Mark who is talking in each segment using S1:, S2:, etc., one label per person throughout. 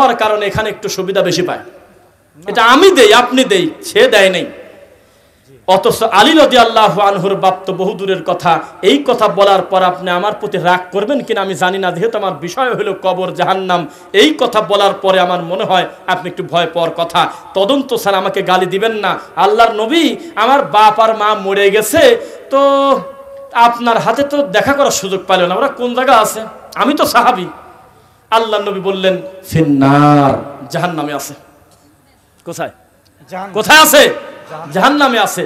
S1: হওয়ার কারণে এখানে একটু সুবিধা বেশি পায়। এটা আমি দেই, আপনি দেই, সে দেয় নাই। অথচ আলী রাদিয়াল্লাহু আনহুর বাপ তো বহু দূরের কথা। এই কথা বলার পর আপনি আমার প্রতি রাগ করবেন কিনা আমি জানি না, যেহেতু আমার বিষয় হলো কবর জাহান্নাম। এই কথা বলার পরে আমার মনে হয় আপনি একটু ভয় পাওয়ার কথা। তদন্ত স্যার আমাকে গালি দিবেন না। আল্লাহর নবী, আমার বাপ আর মা মরে গেছে, তো আপনার হাতে তো দেখা করার সুযোগ পাইল না, ওরা কোন জায়গা আছে? আমি তো সাহাবী। আল্লাহর নবী বললেন ফিন্নার, জাহান্নামে আছে। কোথায়? কোথায় আছে? জাহান্নামে আছে।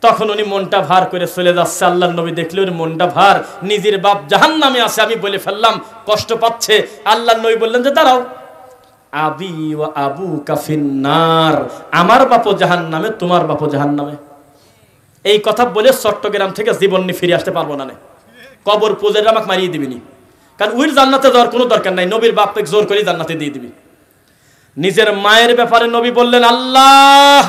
S1: তখন উনি মনটা ভার করে চলে যাচ্ছে। আল্লাহর নবী দেখলে ওর মনটা ভার, নিজের বাপ জাহান্নামে আছে, আমি বলে ফেললাম, কষ্ট পাচ্ছে। আল্লাহর নবী বললেন যে দাঁড়াও, আবি ওয়া আবুকা ফিন্নার, আমার বাপও জাহান্নামে, তোমার বাপও জাহান্নামে। এই কথা বলে চট্টগ্রাম থেকে জীবন নিয়ে ফিরে আসতে পারবো না। কবর পূজারে আমাকে মারিয়ে দিবিনি, কারণ ওই জান্নাতে যাওয়ার কোনো দরকার নাই। নবীর বাপকে জোর করে জান্নাতে দিয়ে দিবি। নিজের মায়ের ব্যাপারে নবী বললেন, আল্লাহ,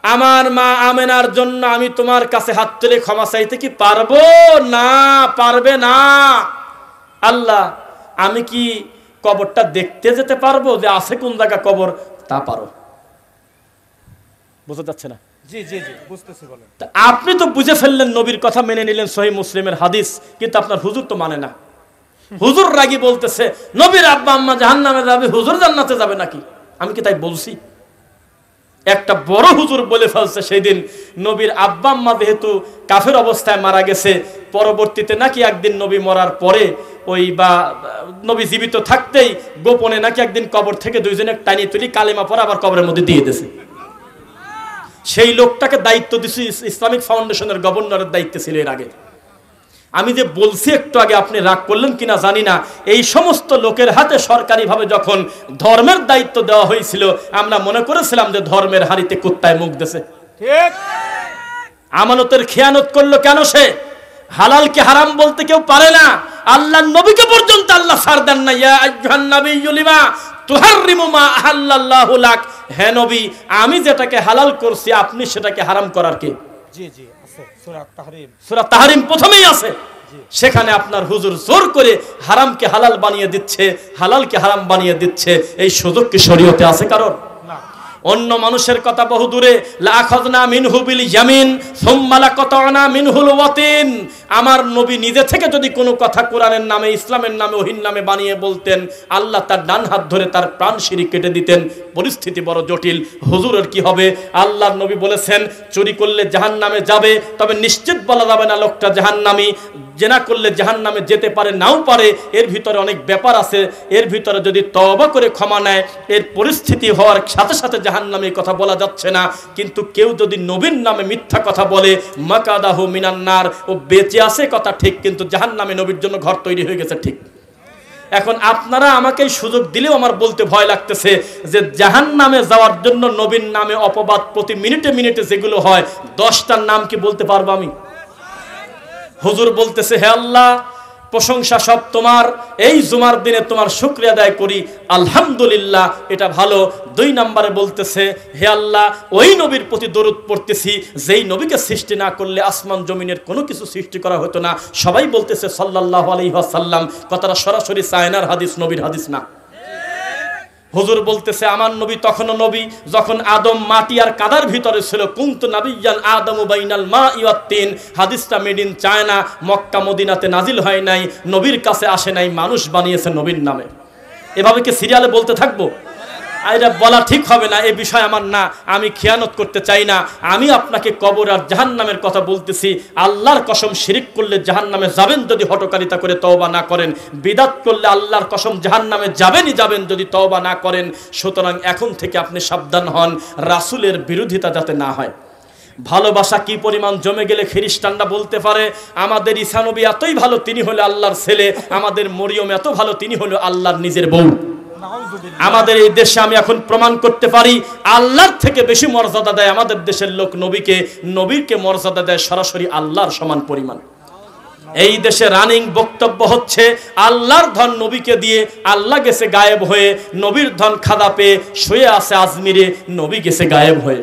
S1: আমার মা আমেনার জন্য আমি তোমার কাছে হাত তুলে ক্ষমা চাইতে কি পারবো? না, পারবে না। আল্লাহ, আমি কি কবরটা দেখতে যেতে পারবো যে আছে কোন জায়গা কবর? তা পারো। বুঝতে যাচ্ছে না?
S2: জি জি জি বুঝতেছি, বলেন।
S1: আপনি তো বুঝে ফেললেন, নবীর কথা মেনে নিলেন, সহিহ মুসলিমের হাদিস, কিন্তু আপনার হুজুর তো মানে না। হুজুর রাগী বলতেছে নবীর আব্বা আম্মা জাহান্নামে যাবে, হুজুর জান্নাতে যাবে নাকি? আমি কি তাই বলছি? একটা বড় হুজুর বলে ফেলছে সেই দিন, নবীর আব্বা আম্মা যেহেতু কাফের অবস্থায় মারা গেছে, পরবর্তীতে নাকি একদিন নবী মরার পরে ওই বা নবী জীবিত থাকতেই গোপনে নাকি একদিন কবর থেকে দুইজনে টানিয়ে তুলি কালেমা পরে আবার কবরের মধ্যে দিয়ে দিয়েছে। সেই লোকটাকে দায়িত্ব দিছি, ইসলামিক ফাউন্ডেশনের গভর্নরের দায়িত্ব ছিল এর আগে। আমি যে বলছি একটু আগে, আপনি রাগ করলেন কিনা জানি না, এই সমস্ত লোকের হাতে সরকারিভাবে যখন ধর্মের দায়িত্ব দেওয়া হয়েছিল, আমরা মনে করেছিলাম যে ধর্মের হাড়িতে কুত্তায় মুখ দিয়েছে। ঠিক, আমানতের খেয়ানত করলো কেন? সে হালালকে হারাম বলতে কেউ পারে না। আল্লাহর নবীকে পর্যন্ত আল্লাহ ছাড় দেন না। ইয়া আইয়ুহান নাবিয়্যু লিমা তুহাররিমু মা আহাল্লাল্লাহু লাক, হে নবী, আমি যেটাকে হালাল করছি আপনি সেটাকে হারাম করার কে? জি জি আছে, সূরা তাহরিম, সূরা তাহরিম প্রথমেই আছে। সেখানে আপনার হুজুর জোর করে হারামকে হালাল বানিয়ে দিচ্ছে, হালালকে হারাম বানিয়ে দিচ্ছে। এই সুযোগ কি শরীয়তে আছে কারণ? অন্য মানুষের কথা বহু দূরে, লাখাযনা মিনহু বিল ইয়ামিন সুম্মা লাকাতানা মিনহুল ওয়াতিন। আমার নবী নিজে থেকে যদি কোনো কথা কোরআনের নামে, ইসলামের নামে, ওহীর নামে বানিয়ে বলতেন, আল্লাহ তার ডান হাত ধরে তার প্রাণ শিরি কেটে দিতেন। পরিস্থিতি বড় জটিল। হুজুরের কি হবে? আল্লাহর নবী বলেছেন চুরি করলে জাহান্নামে যাবে, তবে নিশ্চিত বলা যাবে না লোকটা জাহান্নামী। জেনা করলে জাহান্নামে যেতে পারে, নাও পারে, এর ভিতরে অনেক ব্যাপার আছে। এর ভিতরে যদি তওবা করে ক্ষমা নেয়, এর পরিস্থিতি হওয়ার সাথে সাথে জাহান্নামে কথা বলা যাচ্ছে না। কিন্তু কেউ যদি নবীর নামে মিথ্যা কথা বলে, মাকাদাহু মিনান নার, ও বেঁচে আছে কথা ঠিক, কিন্তু জাহান্নামে নবীর জন্য ঘর তৈরি হয়ে গেছে ঠিক। এখন আপনারা আমাকে সুযোগ দিলেও আমার বলতে ভয় লাগতেছে যে জাহান্নামে যাওয়ার জন্য নবীর নামে অপবাদ প্রতি মিনিটে মিনিটে যেগুলো হয়, 10টার নাম কি বলতে পারবো আমি? হুজুর বলতেছে, হে আল্লাহ, প্রশংসা সব তোমার, এই জুমার দিনে তোমার শুকরিয়া আদায় করি, আলহামদুলিল্লাহ, এটা ভালো। 2 নম্বরে বলতেছে, হে আল্লাহ, ওই নবীর প্রতি দরুদ পড়তেছি যেই নবীকে সৃষ্টি না করলে আসমান জমিনের কোনো কিছু সৃষ্টি করা হতো না। সবাই বলতেছে সাল্লাল্লাহু আলাইহি ওয়াসাল্লাম, কথাটা সরাসরি সায়নার হাদিস, নবীর হাদিস না। হুজুর বলতেছে, আমার নবী তখনও নবী যখন আদম মাটি আর কাদার ভিতরে ছিল। কুনতু নাবিয়্যান আদামু বাইনাল মাই ওয়াত তিন। হাদিসটা মেড ইন চায়না, মক্কা মদিনাতে নাজিল হয় নাই, নবীর কাছে আসে নাই, মানুষ বানিয়েছে নবীর নামে। এভাবে কি সিরিয়ালে বলতে থাকবো? এটা বলা ঠিক হবে না, এ বিষয় আমার না, আমি খেয়ানত করতে চাই না। আমি আপনাকে কবর আর জাহান্নামের কথা বলতেছি। আল্লাহর কসম, শিরিক করলে জাহান্নামে যাবেন যদি হটকারিতা করে তওবা না করেন। বিদআত করলে আল্লাহর কসম জাহান্নামে যাবেনই যাবেন যদি তওবা না করেন। সুতরাং এখন থেকে আপনি সাবধান হন, রাসূলের বিরোধিতা যাতে না হয়। ভালোবাসা কি পরিমাণ জমে গেলে খ্রিস্টানরা বলতে পারে আমাদের ঈসা নবী এতই ভালো, তিনি হলো আল্লাহর ছেলে, আমাদের মরিয়ম এত ভালো, তিনি হলো আল্লাহর নিজের বউ। আমাদের এই দেশে আমি এখন প্রমাণ করতে পারি আল্লাহর থেকে বেশি মর্যাদা দেয় আমাদের দেশের লোক নবীকে, নবীকে মর্যাদা দেয় সরাসরি আল্লাহর সমান পরিমাণ। এই দেশে রানিং বক্তব্য হচ্ছে আল্লাহর ধন নবীকে দিয়ে, আল্লাহ গেছে গায়েব হয়ে, নবীর ধন খাদা পেয়ে শুয়ে আছে আজমিরে, নবী গেছে গায়েব হয়ে।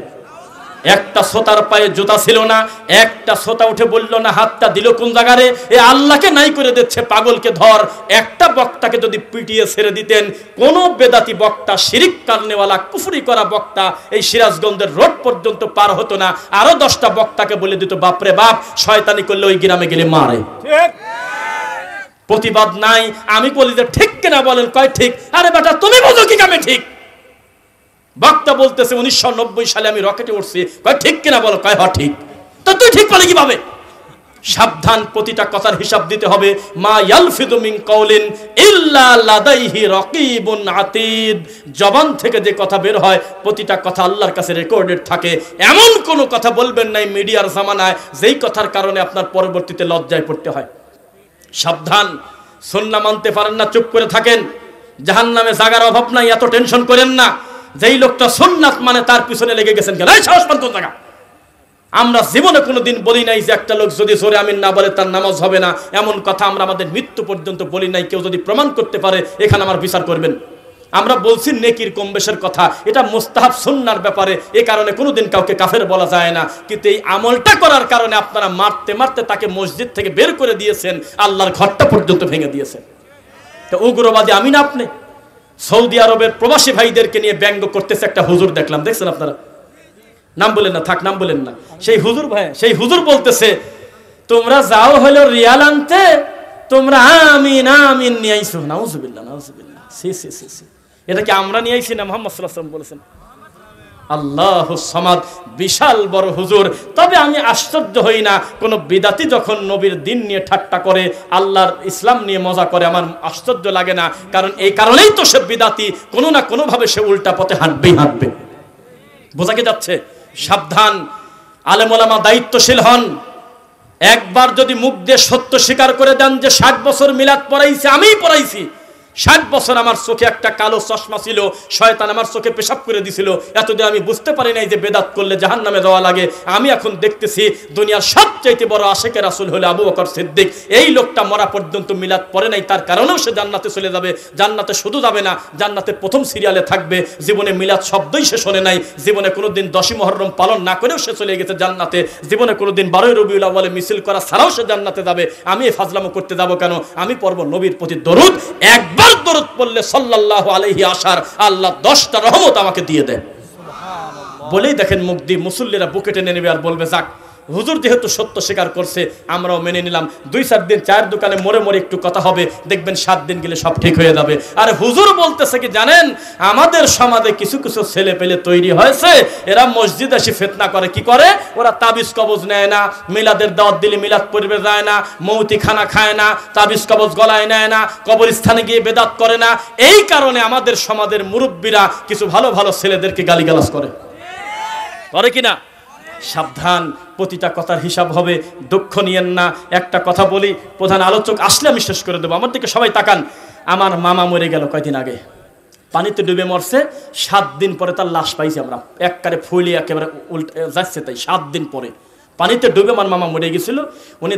S1: একটা শ্রোতার পায়ে জুতা ছিল না, একটা শ্রোতা উঠে বলল না হাতটা দিল কোন জায়গারে, এ আল্লাহকে নাই করে দিচ্ছে, পাগলকে ধর। একটা বক্তাকে যদি পিটিয়ে ছেড়ে দিতেন, কোন বেদাতি বক্তা, শিরিক কারনেওয়ালা, কুফরি করা বক্তা এই সিরাজগঞ্জের রোড পর্যন্ত পার হতো না। আরো 10টা বক্তাকে বলে দিত বাপরে বাপ, শয়তানি করলে ওই গ্রামে গেলে মারে। প্রতিবাদ নাই। আমি বলি যে ঠিক কিনা বলেন, কয় ঠিক। আরে বেটা তুমি বুঝো কি কামে ঠিক? বক্তা বলতেছে 1990 সালে আমি রকেটে উঠছি, কয় ঠিক কিনা বলো, কয় হ ঠিক। তো তুই ঠিক বলে কিভাবে? সাবধান, প্রতিটা কথার হিসাব দিতে হবে। মা ইয়ালফিদু মিন কাউলিন ইল্লা লাদাইহি রাকিবুন আতীদ। জবান থেকে যে কথা বের হয় প্রতিটা কথা আল্লাহর কাছে রেকর্ডেড থাকে। এমন কোন কথা বলবেন নাই মিডিয়ার জামানায় যেই কথার কারণে আপনার পরবর্তীতে লজ্জায় পড়তে হয়। সাবধান, সুন্নাহ মানতে পারেন না, চুপ করে থাকেন। জাহান্নামে জায়গার অভাব নাই, এত টেনশন করেন না। যেই লোকটা সুন্নাত মানে তার পিছনে লেগে গেছেন কেন? এই সাহস পান কোন জায়গা? আমরা জীবনে কোনোদিন বলি নাই যে একটা লোক যদি জোরে আমিন না বলে তার নামাজ হবে না। এমন কথা আমরা আমাদের মৃত্যু পর্যন্ত বলি নাই। কেউ যদি প্রমাণ করতে পারে এখানে আমার বিচার করবেন। আমরা বলছি নেকির কম বেশের কথা, এটা মুস্তাহাব সুন্নাহর ব্যাপারে। এই কারণে কোনোদিন কাউকে কাফের বলা যায় না। কিন্তু এই আমলটা করার কারণে আপনারা মারতে মারতে তাকে মসজিদ থেকে বের করে দিয়েছেন, আল্লাহর ঘরটা পর্যন্ত ভেঙে দিয়েছেন। তো উগ্রবাদী আমি না আপনি? সৌদি আরবের প্রবাসী ভাইদেরকে নিয়ে ব্যঙ্গ করতেছে একটা হুজুর, দেখলাম, দেখছেন আপনারা? নাম বলেন না, থাক নাম বলেন না। সেই হুজুর ভাই, সেই হুজুর বলতেছে তোমরা যাও হলো রিয়াল আনতে, তোমরা আমিন আমিন নিয়ে আইছো। নাউজুবিল্লাহ, নাউজুবিল্লাহ। সি সি সি সি, এটা কি আমরা নিয়ে আইছি না? মুহাম্মদ সাল্লাল্লাহু আলাইহি ওয়াসাল্লাম বলেছেন। আল্লাহুস সামাদ, বিশাল বড় হুজুর। তবে আমি আশ্চর্য হই না কোন বিদাতি যখন নবীর দিন নিয়ে ঠাট্টা করে, আল্লাহর ইসলাম নিয়ে মজা করে, আমার আশ্চর্য লাগে না। কারণ এই কারণেই তো সে বিদাতি, কোনো না কোনো ভাবে সে উল্টা পথে হাঁটবেই হাঁটবে। বোঝা কি যাচ্ছে? সাবধান, আলেম ওলামা দায়িত্বশীল হন। একবার যদি মুখ দিয়ে সত্য স্বীকার করে দেন যে 60 বছর মিলাদ পড়াইছি, আমিই পড়াইছি, 60 বছর আমার চোখে একটা কালো চশমা ছিল, শয়তান আমার চোখে পেশাব করে দিছিল, এতদিন আমি বুঝতে পারি নাই যে বেদাত করলে জাহান্নামে যাওয়া লাগে। আমি এখন দেখতেছি দুনিয়ার সবচাইতে বড় আশিকে রাসূল হলো আবু বকর সিদ্দিক। এই লোকটা মরা পর্যন্ত মিলাদ পড়ে নাই, তার কারণেও সে জান্নাতে চলে যাবে। জান্নাতে শুধু যাবে না, জান্নাতে প্রথম সিরিয়ালে থাকবে। জীবনে মিলাদ শব্দই সে শোনে নাই, জীবনে কোনোদিন 10ই মুহররম পালন না করেও সে চলে গেছে জান্নাতে। জীবনে কোনোদিন 12ই রবিউল আউয়ালে মিছিল করা ছাড়াও সে জান্নাতে যাবে। আমি এই ফাজলামো করতে যাব কেন? আমি পড়ব নবীর প্রতি দরুদ। একবার দরুদ পড়লে সাল্লাল্লাহু আলাইহি আশার, আল্লাহ 10টা রহমত আমাকে দিয়ে দেন। বলেই দেখেন মুখ দিয়ে মুসল্লিরা বুকে টেনে নেবে আর বলবে যাক, হুজুর যেহেতু সত্য স্বীকার করছে আমরাও মেনে নিলাম। 2-4 দিন চায়ের দোকানে মরে মরে একটু কথা হবে, দেখবেন 7 দিন গেলে সব ঠিক হয়ে যাবে। আর হুজুর বলতেছে কি জানেন, আমাদের সমাজে কিছু কিছু ছেলে পেলে তৈরি হয়েছে, এরা মসজিদে এসে ফিতনা করে। কি করে? ওরা তাবিজ কবজ নেয় না, মিলাদের দাওয়াত দিলে মিলাদ পড়বে যায় না, মৌতি খানা খায় না, তাবিজ কবজ গলায় নেয় না, কবরস্থানে গিয়ে বেদাত করে না। এই কারণে আমাদের সমাজের মুরব্বীরা কিছু ভালো ভালো ছেলেদেরকে গালিগালাজ করে কিনা? সাবধান, প্রতিটা কথার হিসাব হবে, দুঃখ নিয়েন না। একটা কথা বলি, প্রধান আলোচক আসলে আমি শেষ করে দেবো। আমার দিকে সবাই তাকান। আমার মামা মরে গেল কয়দিন আগে, পানিতে ডুবে মরছে। 7 দিন পরে তার লাশ পাইছি আমরা, একবারে ফুলে একেবারে উল্টে যাচ্ছে। তাই 7 দিন পরে পানিতে ডুবে আমার মামা মরে গেছিল। উনি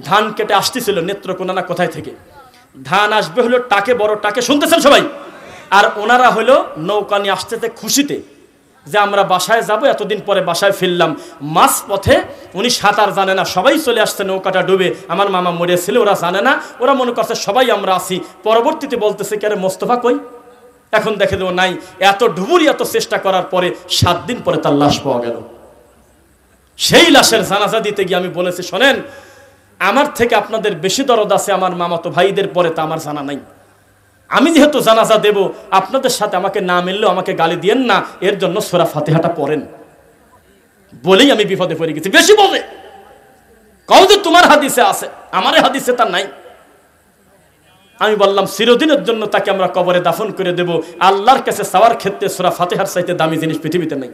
S1: ধান কেটে আসতেছিল নেত্রকোনা না কোথায় থেকে। ধান আসবে হলো টাকে, বড় টাকে, শুনতেছেন সবাই? আর ওনারা হলো নৌকা নিয়ে আসতেছে খুশিতে যে আমরা বাসায় যাব, এতদিন পরে বাসায় ফিরলাম। মাছ পথে উনি সাঁতার জানে না, সবাই চলে আসছে, নৌকাটা ডুবে আমার মামা মরেছিল, ওরা জানে না, ওরা মনে করছে সবাই আমরা আছি। পরবর্তীতে বলতেছে কে রে মোস্তফা কই? এখন দেখে দেবো নাই। এত ডুবুরি এত চেষ্টা করার পরে 7 দিন পরে তার লাশ পাওয়া গেল। সেই লাশের জানাজা দিতে গিয়ে আমি বলেছি, শোনেন, আমার থেকে আপনাদের বেশি দরদ আছে আমার মামাতো ভাইদের, পরে তা আমার জানা নাই। আমি যেহেতু জানাজা দেব, আপনাদের সাথে আমাকে না মিললেও আমাকে গালি দিয়েন না, এর জন্য সূরা ফাতিহাটা পড়েন। বলেই আমি বিপদে পড়ে গেছি। বেশি বলে কও যে তোমার হাদিসে আছে, আমার হাদিসে তা নাই। আমি বললাম চিরদিনের জন্য তাকে আমরা কবরে দাফন করে দেব। আল্লাহর কাছে চাওয়ার ক্ষেত্রে সূরা ফাতিহার চাইতে দামি জিনিস পৃথিবীতে নেই।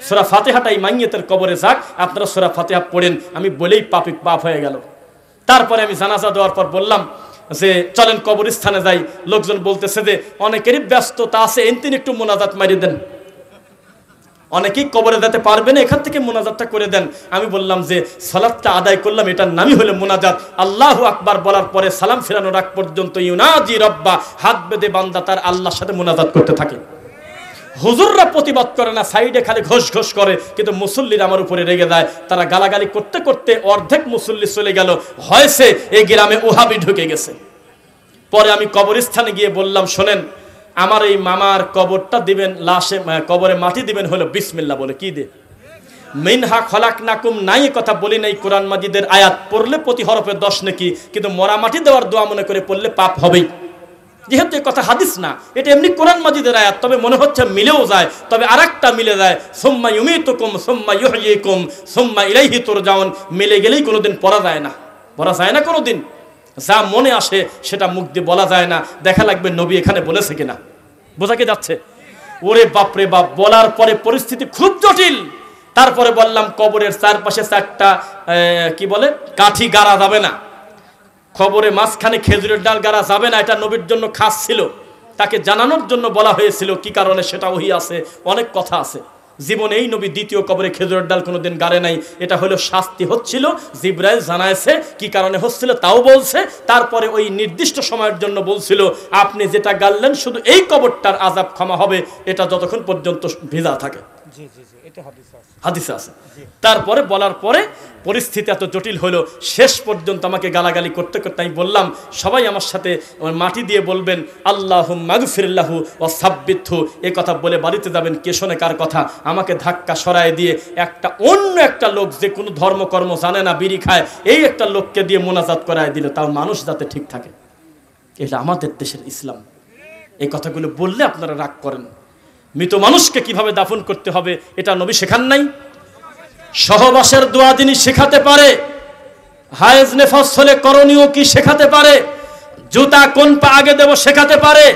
S1: সূরা ফাতিহাটাই মাইয়িতের কবরে যাক, আপনারা সূরা ফাতিহা পড়েন। আমি বলেই পাপ হয়ে গেল। তারপরে আমি জানাজা দেওয়ার পর বললাম যে চলেন কবরস্থানে যাই। লোকজন বলতেছে যে অনেকেরই ব্যস্ততা আছে, এনতিন একটু মোনাজাত মারি দেন, অনেকেই কবরে যেতে পারবে না, এখান থেকে মোনাজাতটা করে দেন। আমি বললাম যে সালাতটা আদায় করলাম, এটার নামই হলো মোনাজাত। আল্লাহু আকবার বলার পরে সালাম ফেরানোর আগ পর্যন্ত ইউনাজি রব্বা, হাত বেঁধে বান্দা তার আল্লাহর সাথে মোনাজাত করতে থাকে। হুজুররা প্রতিবাদ করে না, সাইডে খালি ঘোষ ঘোষ করে, কিন্তু মুসল্লিরা আমার উপরে রেগে যায়। তারা গালাগালি করতে করতে অর্ধেক মুসল্লি চলে গেল, হয়েছে এই গ্রামে ওহাবি ঢুকে গেছে। পরে আমি কবরস্থানে গিয়ে বললাম, শোনেন, আমার এই মামার কবরটা দিবেন, লাশে কবরে মাটি দিবেন হলো বিসমিল্লাহ বলে। কি দে মিনহা খলাকনাকুম, নাই কথা বলি নাই। কোরআন মাজিদের আয়াত পড়লে প্রতি হরফে 10 নেকি, কিন্তু মরা মাটি দেওয়ার দোয়া মনে করে পড়লে পাপ হবেই। যেহেতু এই কথা হাদিস না, এটা এমনি কোরআন মাজিদের আয়াত, তবে মনে হচ্ছে মিলেও যায়। তবে আরেকটা মিলে যায়, সুম্মা ইউমিতুকুম সুম্মা ইউহয়িকুম সুম্মা ইলাইহি তুরজাউন, মিলে গেলেই কোনোদিন পড়া যায় না, পড়া যায় না কোনোদিন। যা মনে আসে সেটা মুখ দিয়ে বলা যায় না, দেখা লাগবে নবী এখানে বলেছে কিনা। বোঝা কি যাচ্ছে? ওরে বাপরে বাপ, বলার পরে পরিস্থিতি খুব জটিল। তারপরে বললাম, কবরের চারপাশে 4টা কি বলে কাঠি গাড়া যাবে না, কবরের মাঝখানে খেজুরের ডাল গাড়া যাবে না, এটা নবীর জন্য খাস ছিল, তাকে জানানোর জন্য বলা হয়েছিল। কি কারণে সেটা ওহী আছে, অনেক কথা আছে। জীবনে এই নবী দ্বিতীয় কবরে খেজুরের ডাল কোনোদিন গাড়ে নাই। এটা হলো শাস্তি হচ্ছিল, জিবরাইল জানাইছে, কি কারণে হচ্ছিল তাও বলছে। তারপরে ওই নির্দিষ্ট সময়ের জন্য বলছিল, আপনি যেটা গাড়লেন শুধু এই কবরটার আযাব ক্ষমা হবে, এটা যতক্ষণ পর্যন্ত ভিজা থাকে। হাদিসে আছে। তারপরে বলার পরে পরিস্থিতি এত জটিল হলো, শেষ পর্যন্ত আমাকে গালাগালি করতে করতে আমি বললাম, সবাই আমার সাথে মাটি দিয়ে বলবেন আল্লাহুম্মা গফিরলাহু ওয়া সাব্বিতহু, এই কথা বলে বাড়িতে যাবেন। কে শোনে কার কথা? আমাকে ধাক্কা সরায় দিয়ে অন্য একটা লোক, যে কোনো ধর্মকর্ম জানে না, বিড়ি খায়, এই একটা লোককে দিয়ে মোনাজাত করায় দিল, তাও মানুষ যাতে ঠিক থাকে। এটা আমাদের দেশের ইসলাম। এই কথাগুলো বললে আপনারা রাগ করেন। মৃত মানুষকে কিভাবে দাফন করতে হবে এটা নবী শেখান নাই? সহবাসের দোয়া যিনি শেখাতে পারে, হায়েজ নেফাস হলে করণীয় কি শেখাতে পারে, জুতা কোন পা আগে দেব শেখাতে পারে।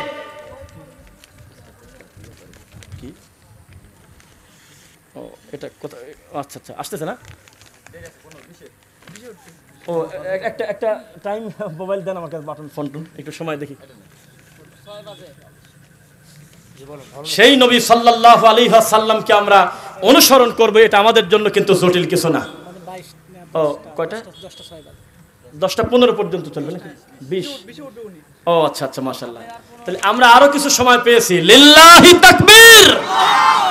S1: ও এটা কোথায়? আচ্ছা আচ্ছা, আসতেছে না? ও একটা টাইম মোবাইল দেন আমার কাছে, বাটন ফোন একটু সময় দেখি। সেই নবী সাল্লাল্লাহু আলাইহি ওয়াসাল্লামকে আমরা অনুসরণ করব, এটা আমাদের জন্য কিন্তু জটিল কিছু না। ও কয়টা? 10টা 15 পর্যন্ত চলবে নাকি? 20? ও আচ্ছা আচ্ছা, মাশাআল্লাহ। তাহলে আমরা আরো কিছু সময় পেয়েছি। লিল্লাহি তাকবীর।